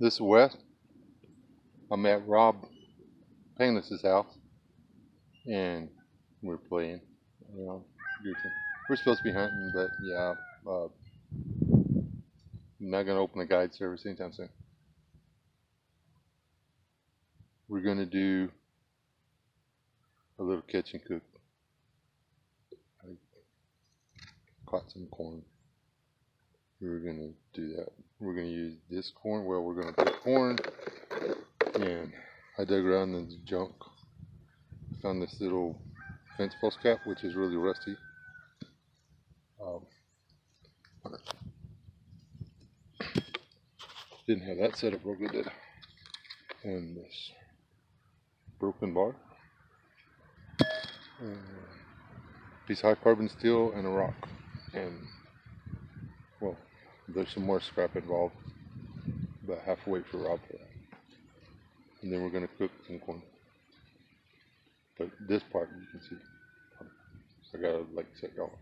This is West. I'm at Rob Painless's house, and we're playing. You know, we're supposed to be hunting, but yeah, I'm not gonna open a guide service anytime soon. We're gonna do a little catch and cook. I caught some corn. We're gonna do that. We're gonna use this corn. Well, we're gonna put corn, and I dug around in the junk. Found this little fence post cap, which is really rusty. Didn't have that set up real good, did I? And this broken bar, and piece of high carbon steel, and a rock. And well, there's some more scrap involved. About half a weight for Rob for that. And then we're gonna cook some corn. But this part you can see, I gotta like set y'all.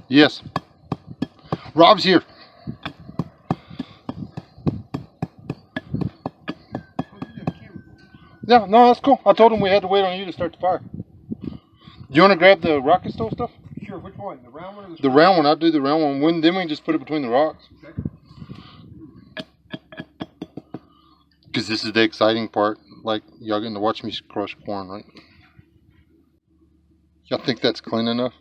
Yes. Rob's here. Yeah, no, that's cool. I told him we had to wait on you to start the fire. Do you want to grab the rocket stove stuff? Sure, which one? The round one or the round one? I'll do the round one. Then we can just put it between the rocks. Okay. Because this is the exciting part. Like, y'all getting to watch me crush corn, right? Y'all think that's clean enough?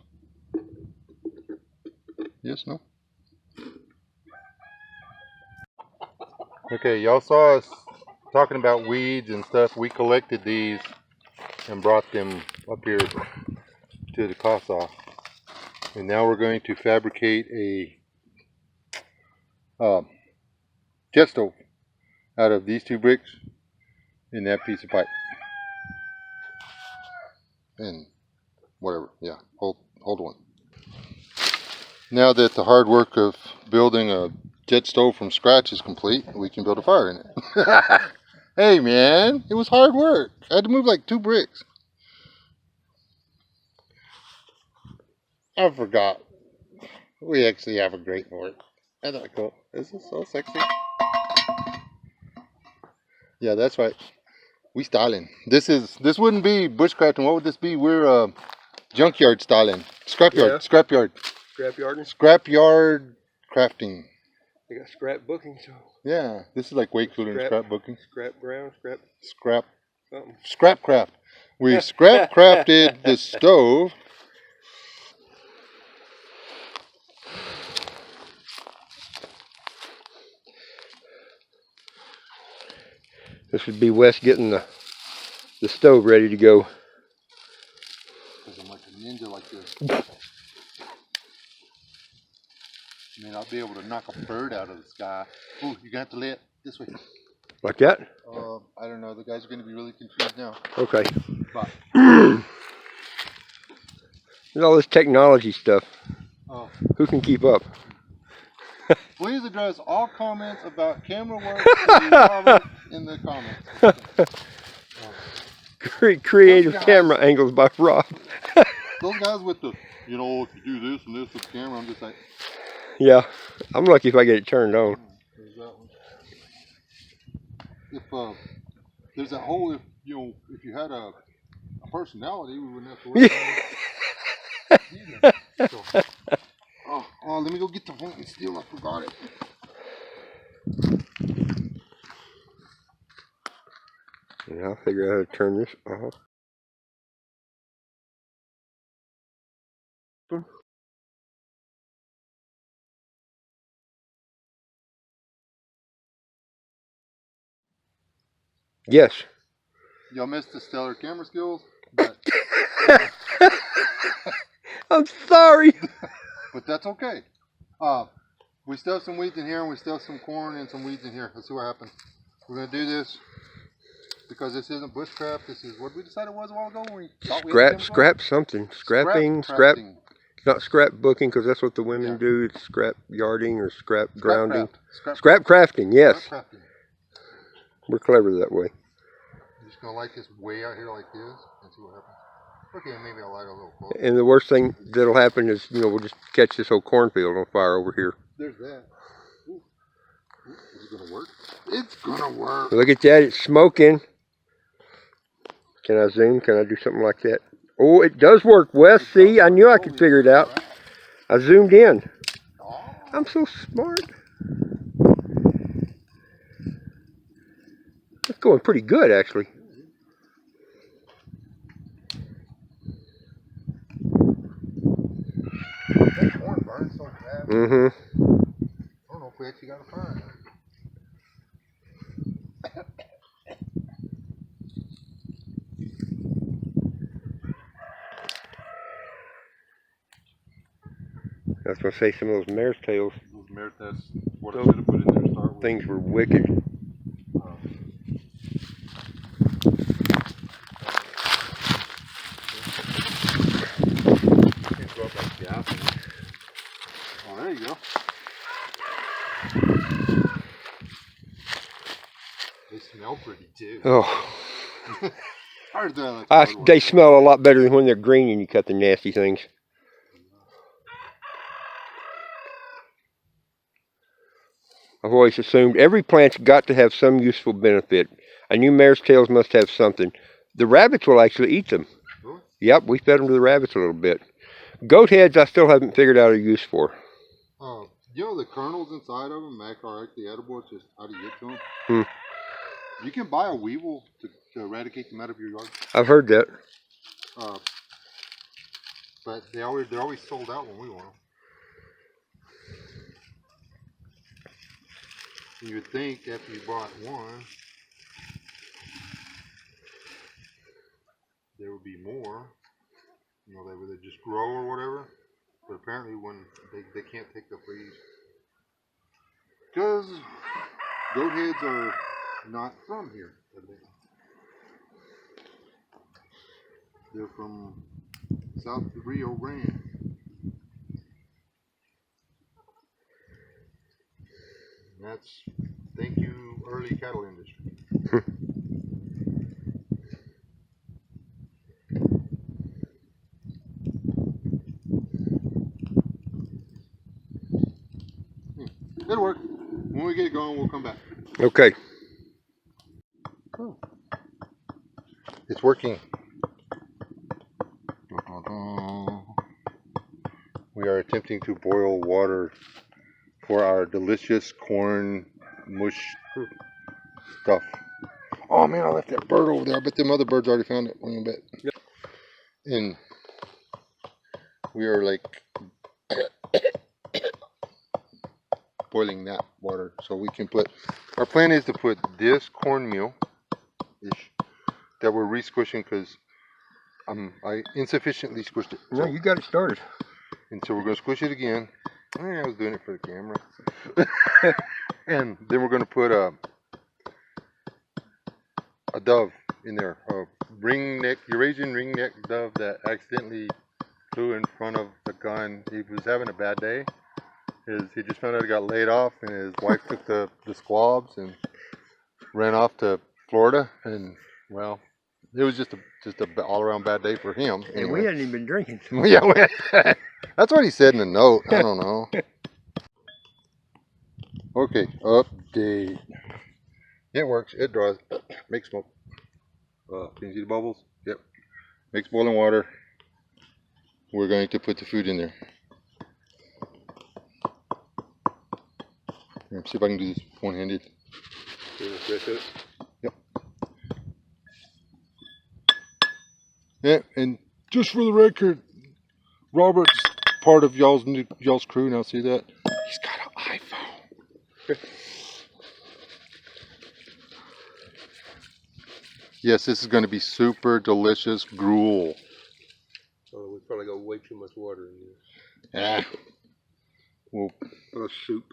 Yes, no? Okay, y'all saw us talking about weeds and stuff. We collected these and brought them up here to the casa. And now we're going to fabricate a jet stove out of these two bricks and that piece of pipe. And whatever, yeah, hold one. Now that the hard work of building a jet stove from scratch is complete, we can build a fire in it. Hey man, it was hard work. I had to move like 2 bricks. I forgot. We actually have a grate for it. Isn't that cool? This is so sexy. Yeah, that's right. We styling. This wouldn't be bushcrafting. What would this be? We're junkyard styling. Scrapyard. Yeah. Scrapyard. Scrapyarding? Scrapyard crafting. They got scrapbooking, so. Yeah, this is like way cooler than scrapbooking. Scrap ground, something. Scrapcraft. We scrap crafted the stove. This would be Wes getting the stove ready to go. Because I'm like a ninja like this. Man, I'll be able to knock a bird out of the sky. Ooh, you're going to have to lay it this way. Like that? I don't know. The guys are going to be really confused now. Okay. But There's all this technology stuff. Oh. Who can keep up? Please address all comments about camera work in the comments. Creative camera angles by Rob. Those guys with the, you know, if you do this and this with the camera, I'm just like. Yeah, I'm lucky if I get it turned on. There's that one. If there's that whole, if you had a personality, we wouldn't have to worry about it. So, oh, let me go get the flint steel. I forgot it. Yeah, I'll figure out how to turn this off. Yes. Y'all missed the stellar camera skills, but I'm sorry. but that's okay. We still have some weeds in here, and we still have some corn and some weeds in here. Let's see what happens. We're gonna do this because this isn't bushcraft. This is what we decided was a while ago when we thought we had Scrap something. Scrapping, scrap. It's not scrap booking because that's what the women do. It's scrap yarding or scrap grounding. Scrap crafting, yes. Scrap crafting. We're clever that way. I'm just gonna light this way out here like this and see what happens. Okay, maybe I'll light a little closer. And the worst thing that'll happen is, you know, we'll just catch this whole cornfield on fire over here. There's that. Ooh. Is it gonna work? It's gonna work. Look at that, it's smoking. Can I zoom? Can I do something like that? Oh, it does work, Wes. See, I knew I could figure it out. I zoomed in. I'm so smart. It's going pretty good, actually. That corn burns so bad. Mm-hmm. I don't know if we actually got a fire. I was going to say some of those mare's tails. Those mare's tails, what I should have put in there to start with. Things were wicked. Oh, there you go. They smell pretty too. Oh. Like they smell a lot better than when they're green and you cut the nasty things. I've always assumed every plant's got to have some useful benefit. I knew mare's tails must have something. The rabbits will actually eat them. Really? Yep, we fed them to the rabbits a little bit. Goat heads I still haven't figured out a use for. You know the kernels inside of them are actually edible. It's just how to get to them. You can buy a weevil to eradicate them out of your yard. I've heard that. But they're always sold out when we want them. You would think after you bought one, there would be more. You know, they would just grow or whatever. But apparently, when they can't take the freeze, because goat heads are not from here. They're from south of the Rio Grande. That's, thank you, early cattle industry. It'll work. When we get going, we'll come back. Okay. Oh. It's working. We are attempting to boil water for our delicious corn mush stuff. Oh man, I left that bird over there. I bet them other birds already found it. I bet. Yep. And we are like boiling that water so we can put. Our plan is to put this cornmeal ish that we're re-squishing because I insufficiently squished it. No, you got it started. And so we're going to squish it again. I was doing it for the camera. And then we're going to put a dove in there, a Eurasian ringneck dove that accidentally flew in front of the gun. He was having a bad day. He just found out he got laid off, and his wife took the squabs and ran off to Florida. And well, it was just a all around bad day for him. And we hadn't even been drinking. Yeah, that's what he said in the note. I don't know. Okay, update. It works. It draws. Makes smoke. Can you see the bubbles? Yep. Makes boiling water. We're going to put the food in there. Here, see if I can do this one-handed. Yep. Yeah, and just for the record, Robert's part of y'all's crew now. See that? He's got an iPhone. Yes, this is going to be super delicious gruel. Oh, we probably got way too much water in Ah, this. we'll Soup.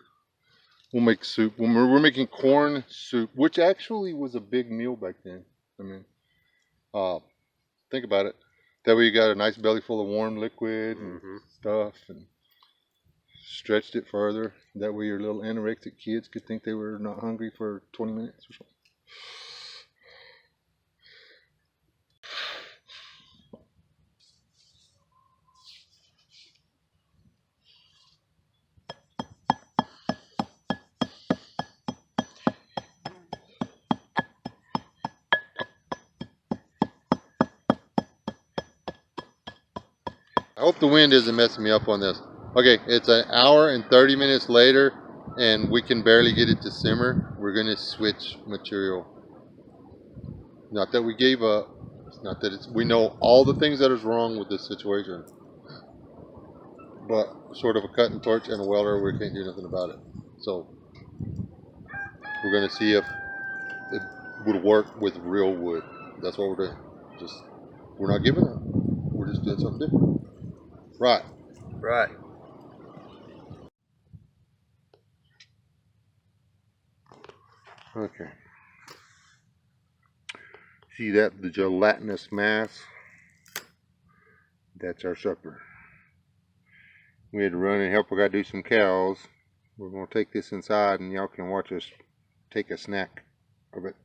We'll make soup. We're making corn soup, which actually was a big meal back then. I mean, think about it. That way you got a nice belly full of warm liquid and stuff, and stretched it further. That way your little anorexic kids could think they were not hungry for 20 minutes or something. I hope the wind isn't messing me up on this. Okay, it's an hour and 30 minutes later, and we can barely get it to simmer. We're going to switch material. Not that we gave up. It's not that we know all the things that is wrong with this situation. But sort of a cutting torch and a welder, we can't do nothing about it. So we're going to see if it would work with real wood. That's what we're doing. We're not giving up. We're just doing something different. Right. Right. Okay. See that? The gelatinous mass? That's our supper. We had to run and help. We got to do some cows. We're going to take this inside and y'all can watch us take a snack of it.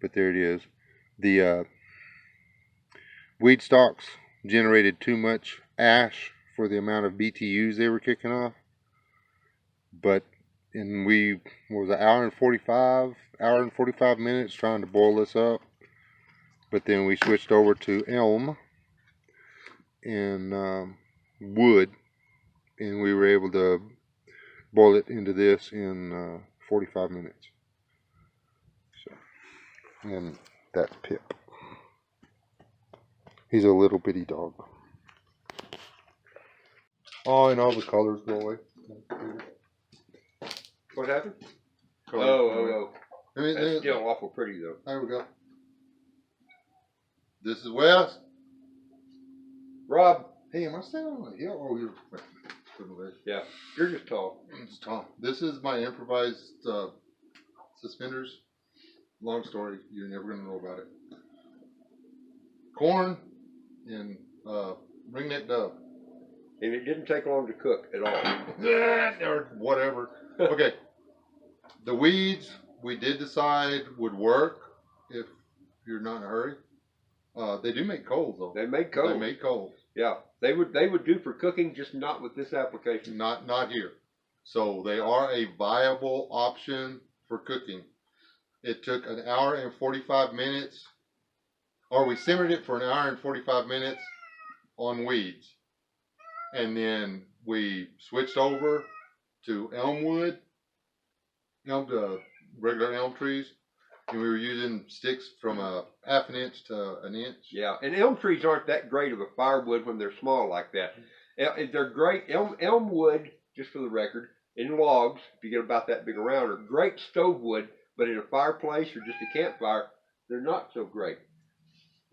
But there it is. The weed stalks generated too much ash for the amount of BTUs they were kicking off. And we was an hour and 45 minutes trying to boil this up. But then we switched over to elm and wood, and we were able to boil it into this in 45 minutes. So, and that's Pip. He's a little bitty dog. Oh, and all the colors go away. What happened? Colors Oh. I mean, That's still awful pretty though. There we go. This is Wes. Rob. Hey, am I standing on a hill? Oh, you're. Yeah, you're just tall. I'm just tall. This is my improvised suspenders. Long story. You're never going to know about it. Corn and ringneck dove. And it didn't take long to cook at all. Or whatever. Okay. The weeds we did decide would work if you're not in a hurry. They do make coals though. They make coals. They make coals. Yeah, they would do for cooking, just not with this application. Not here. So they are a viable option for cooking. It took an hour and 45 minutes, or we simmered it for an hour and 45 minutes on weeds. And then we switched over to elm wood, regular elm trees, and we were using sticks from a half an inch to an inch. Yeah, and elm trees aren't that great of a firewood when they're small like that. They're great. Elm wood, just for the record, in logs, if you get about that big around, are great stove wood, but in a fireplace or just a campfire, they're not so great.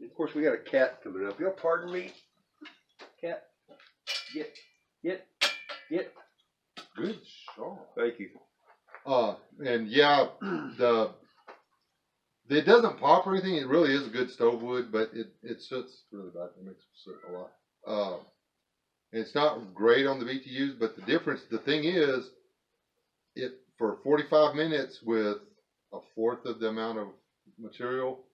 And of course, we got a cat coming up. You'll pardon me, cat. Get. Good shot. Thank you. And yeah, it doesn't pop or anything. It really is a good stove wood, but it soots really bad. It makes it soot a lot. It's not great on the BTUs, but the thing is, it for 45 minutes with a fourth of the amount of material,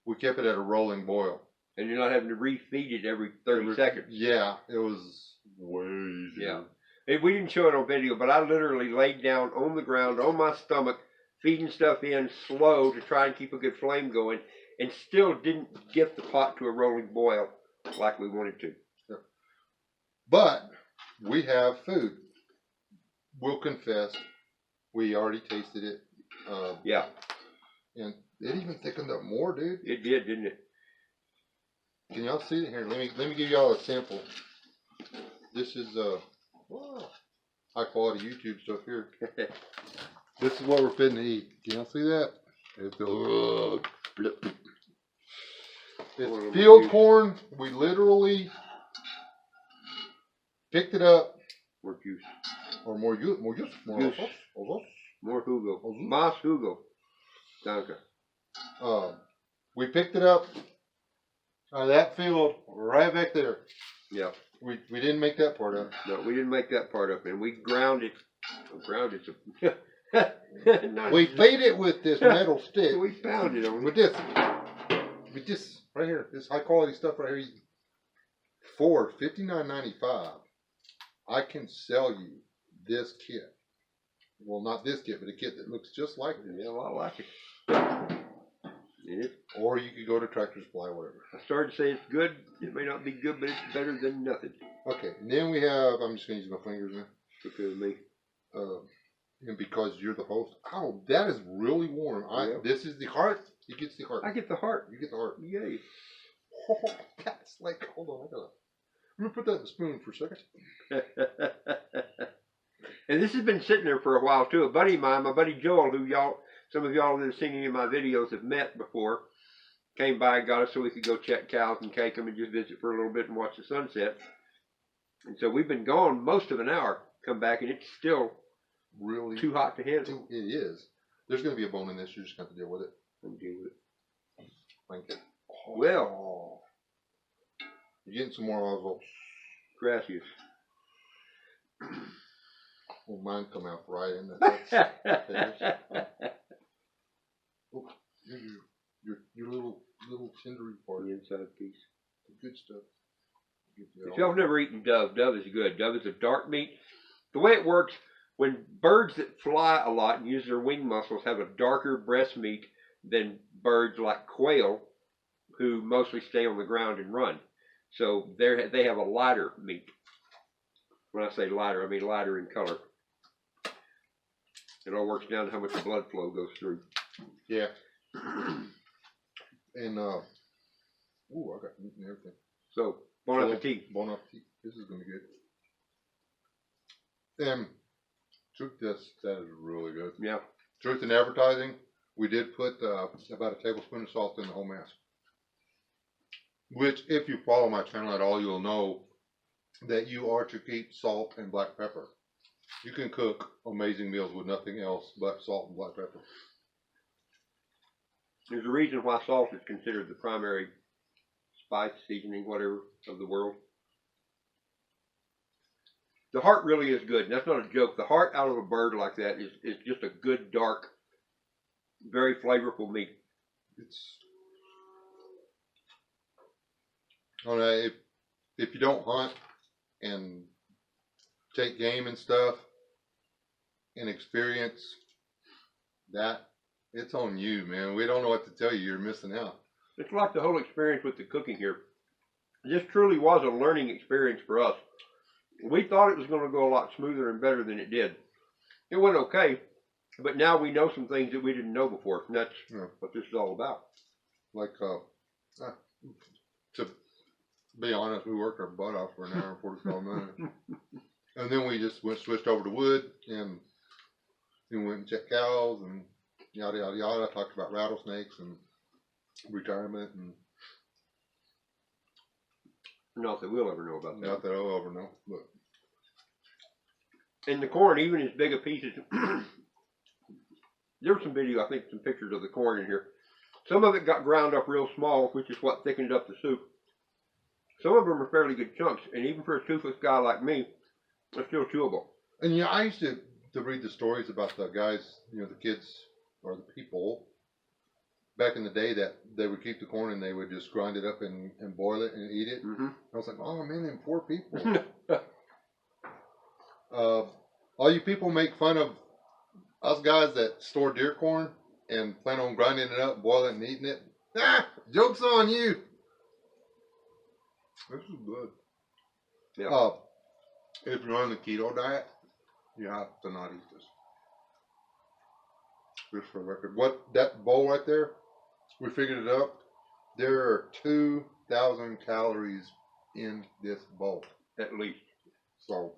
we kept it at a rolling boil. And you're not having to refeed it every 30 seconds. Yeah, it was way easier. Yeah. And we didn't show it on video, but I literally laid down on the ground, on my stomach, feeding stuff in slow to try and keep a good flame going, and still didn't get the pot to a rolling boil like we wanted to. Yeah. But we have food. We'll confess, we already tasted it. Yeah. And it even thickened up more, dude. It did, didn't it? Can y'all see it here? Let me give y'all a sample. This is high quality YouTube stuff here. This is what we're fitting to eat. Can y'all see that? It's field corn. We literally picked it up. More juice. Or more juice. More juice. More jugo. Más jugo. Danke. We picked it up out of that field right back there. Yep. We didn't make that part up. No, we didn't make that part up, and we ground it. We beat it with this metal stick. We pounded it with this right here. This high quality stuff right here. For $59.95, I can sell you this kit. Well, not this kit, but a kit that looks just like this. Yeah, well, I like it. Or you could go to Tractor Supply, whatever. I started to say it's good. It may not be good, but it's better than nothing. Okay, and then we have, I'm just going to use my fingers now. Okay with me. And because you're the host. Oh, that is really warm. Yep. This is the heart. He gets the heart. I get the heart. You get the heart. Yay. Oh, that's like, hold on, I'm going to put that in the spoon for a second. And this has been sitting there for a while too. A buddy of mine, my buddy Joel, who some of y'all that have seen any of my videos have met before, came by and got us so we could go check cows and cake them and just visit for a little bit and watch the sunset. And so we've been gone most of an hour. Come back and it's still really too hot to handle. It is. There's going to be a bone in this. You're just going to have to deal with it. Deal with it. Thank you. Oh. Well, you're getting some more Oswald. Gracias. Well, mine come out right in the your little cindery part. The inside piece. The good stuff. If y'all have never eaten dove, dove is good. Dove is a dark meat. The way it works, when birds that fly a lot and use their wing muscles have a darker breast meat than birds like quail, who mostly stay on the ground and run. So they have a lighter meat. When I say lighter, I mean lighter in color. It all works down to how much blood flow goes through. Yeah. And ooh, I got meat and everything. So bon appetit. Bon appetit. This is gonna be good. And truth, that is really good. Yeah. Truth in advertising, we did put about a tablespoon of salt in the whole mass. Which, if you follow my channel at all, you'll know that you are to keep salt and black pepper. You can cook amazing meals with nothing else but salt and black pepper. There's a reason why salt is considered the primary spice, seasoning, whatever, of the world. The heart really is good, and that's not a joke. The heart out of a bird like that is just a good, dark, very flavorful meat. If you don't hunt and take game and stuff and experience that, it's on you, man. We don't know what to tell you. You're missing out. It's like the whole experience with the cooking here. This truly was a learning experience for us. We thought it was going to go a lot smoother and better than it did. It went okay, but now we know some things that we didn't know before, and that's what this is all about. Like, to be honest, we worked our butt off for an hour and 45 minutes. And then we just switched over to wood and then went and checked cows and yada, yada, yada. Talked about rattlesnakes and retirement and... Not that we'll ever know about that. Not that I'll ever know, but... And the corn, even as big a pieces... There was some video, I think, some pictures of the corn in here. Some of it got ground up real small, which is what thickened up the soup. Some of them are fairly good chunks, and even for a toothless guy like me, they're still chewable. And yeah, I used to read the stories about the guys, the kids, or the people, back in the day that they would keep the corn and they would just grind it up and boil it and eat it. Mm-hmm. I was like, oh man, them poor people. All you people make fun of us guys that store deer corn and plan on grinding it up, boiling it and eating it. Ah, joke's on you. This is good. Yeah. If you're on the keto diet, you have to not eat this. Just for the record. That bowl right there, we figured it out. There are 2,000 calories in this bowl. At least. So,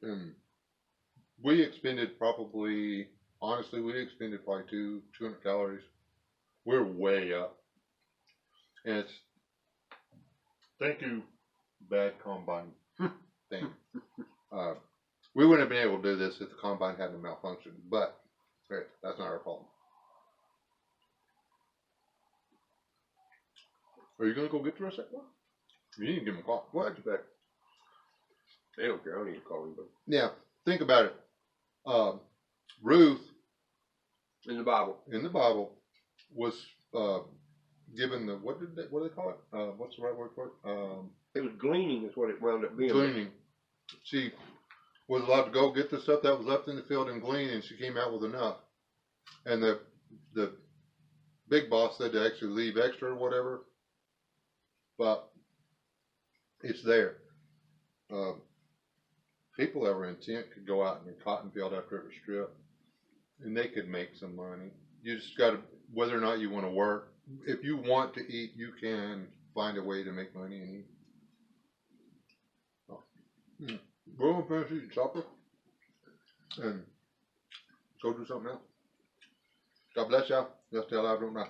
and we expended probably, honestly, we expended probably 200 calories. We're way up. And it's, thank you, bad combine thing. We wouldn't have been able to do this if the combine hadn't malfunctioned, but hey, that's not our fault. Are you gonna go get the rest of that one? You need to give them a call. What? But they don't care. I don't need to call anybody. Yeah, think about it. Ruth In the Bible. Was given the what do they call it? What's the right word for it? It was gleaning is what it wound up being. Gleaning. She was allowed to go get the stuff that was left in the field and glean, and she came out with enough. And the big boss said to actually leave extra or whatever, but it's there. People that were intent could go out in a cotton field after it was stripped, and they could make some money. You just got to, whether or not you want to work. If you want to eat, you can find a way to make money and eat. Oh. We're going to finish eating supper and go do something else. God bless y'all. Just tell I don't know.